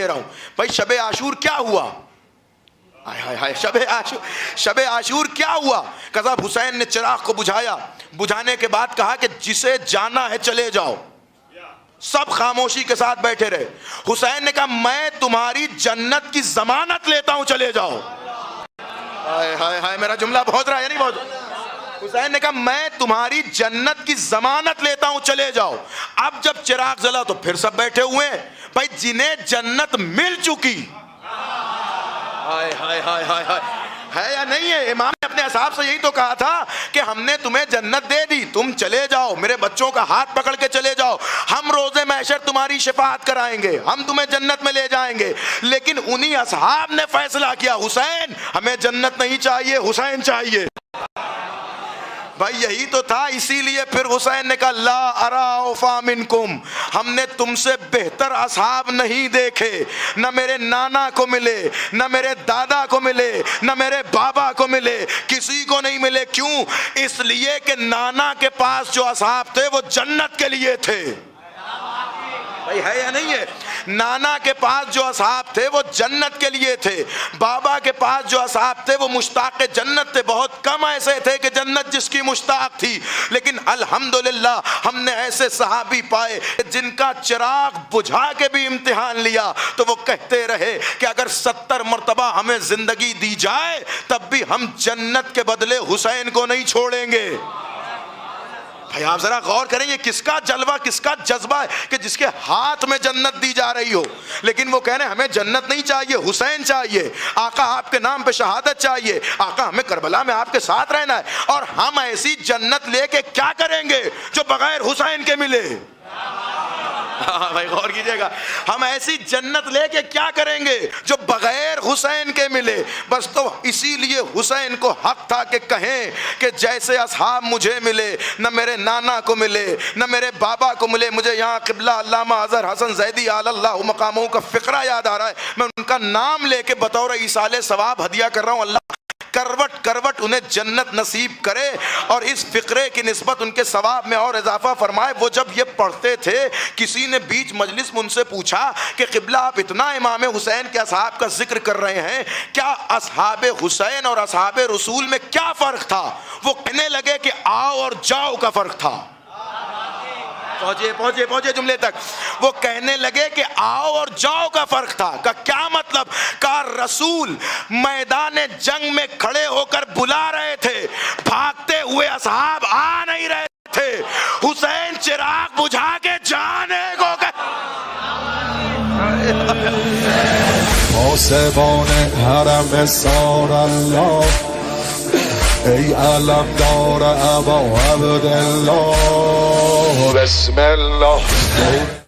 دے رہا ہوں. بھائی شب عاشور کیا ہوا؟ شب عاشور کیا ہوا؟ قضا حسین نے چراغ کو بجھایا, بجھانے کے بعد کہا کہ جسے جانا ہے چلے جاؤ. سب خاموشی کے ساتھ بیٹھے رہے. حسین نے کہا میں تمہاری جنت کی ضمانت لیتا ہوں, چلے جاؤ. میرا جملہ بہت رہا ہے نہیں بہت. حسین نے کہا میں تمہاری جنت کی ضمانت لیتا ہوں, چلے جاؤ. اب جب چراغ جلا تو پھر سب بیٹھے ہوئے ہیں. بھائی جنہیں جنت مل چکی ہے یا نہیں ہے؟ امام نے اپنے اصحاب سے یہی تو کہا تھا کہ ہم نے تمہیں جنت دے دی, تم چلے جاؤ, میرے بچوں کا ہاتھ پکڑ کے چلے جاؤ, ہم روزے محشر تمہاری شفاعت کرائیں گے, ہم تمہیں جنت میں لے جائیں گے. لیکن انہی اصحاب نے فیصلہ کیا حسین ہمیں جنت نہیں چاہیے, حسین چاہیے. بھائی یہی تو تھا. اسی لیے پھر حسین نے کہا لا ارا اوفا منکم, ہم نے تم سے بہتر اصحاب نہیں دیکھے, نہ میرے نانا کو ملے, نہ میرے دادا کو ملے, نہ میرے بابا کو ملے, کسی کو نہیں ملے. کیوں؟ اس لیے کہ نانا کے پاس جو اصحاب تھے وہ جنت کے لیے تھے. بھائی ہے یا نہیں ہے؟ نانا کے پاس جو اصحاب تھے وہ جنت کے لیے تھے, بابا کے پاس جو اصحاب تھے وہ مشتاق جنت تھے. بہت کم ایسے تھے کہ جنت جس کی مشتاق تھی, لیکن الحمدللہ ہم نے ایسے صحابی پائے جن کا چراغ بجھا کے بھی امتحان لیا تو وہ کہتے رہے کہ اگر 70 مرتبہ ہمیں زندگی دی جائے تب بھی ہم جنت کے بدلے حسین کو نہیں چھوڑیں گے. بھائی آپ ذرا غور کریں یہ کس کا جلوہ, کس کا جذبہ ہے کہ جس کے ہاتھ میں جنت دی جا رہی ہو, لیکن وہ کہہ رہے ہیں ہمیں جنت نہیں چاہیے, حسین چاہیے. آقا آپ کے نام پہ شہادت چاہیے, آقا ہمیں کربلا میں آپ کے ساتھ رہنا ہے. اور ہم ایسی جنت لے کے کیا کریں گے جو بغیر حسین کے ملے؟ بھائی غور کیجئے گا, ہم ایسی جنت لے کے کیا کریں گے جو بغیر حسین کے ملے؟ بس تو اسی لیے حسین کو حق تھا کہ کہیں کہ جیسے اصحاب مجھے ملے, نہ میرے نانا کو ملے, نہ میرے بابا کو ملے. مجھے یہاں قبلہ علامہ اظہر حسن زیدی علی اللہ مقاموں کا فقرہ یاد آ رہا ہے, میں ان کا نام لے کے بطور ایصال ثواب ہدیہ کر رہا ہوں. اللہ کروٹ کروٹ انہیں جنت نصیب کرے اور اس فقرے کی نسبت ان کے ثواب میں اور اضافہ فرمائے. وہ جب یہ پڑھتے تھے کسی نے بیچ مجلس میں ان سے پوچھا کہ قبلہ آپ اتنا امام حسین کے اصحاب کا ذکر کر رہے ہیں, کیا اصحاب حسین اور اصحاب رسول میں کیا فرق تھا؟ وہ کہنے لگے کہ آؤ اور جاؤ کا فرق تھا. پہنچے جملے تک. وہ کہنے لگے کہ آؤ اور جاؤ کا فرق تھا. کا کیا مطلب؟ کا رسول میدان جنگ میں کھڑے ہو کر بلا رہے تھے, بھاگتے ہوئے اصحاب آ نہیں رہے تھے. حسین چراغ بجھا کے جانے کو موسبان حرم سار اللہ ای علم دار ابا عبدالله بسم الله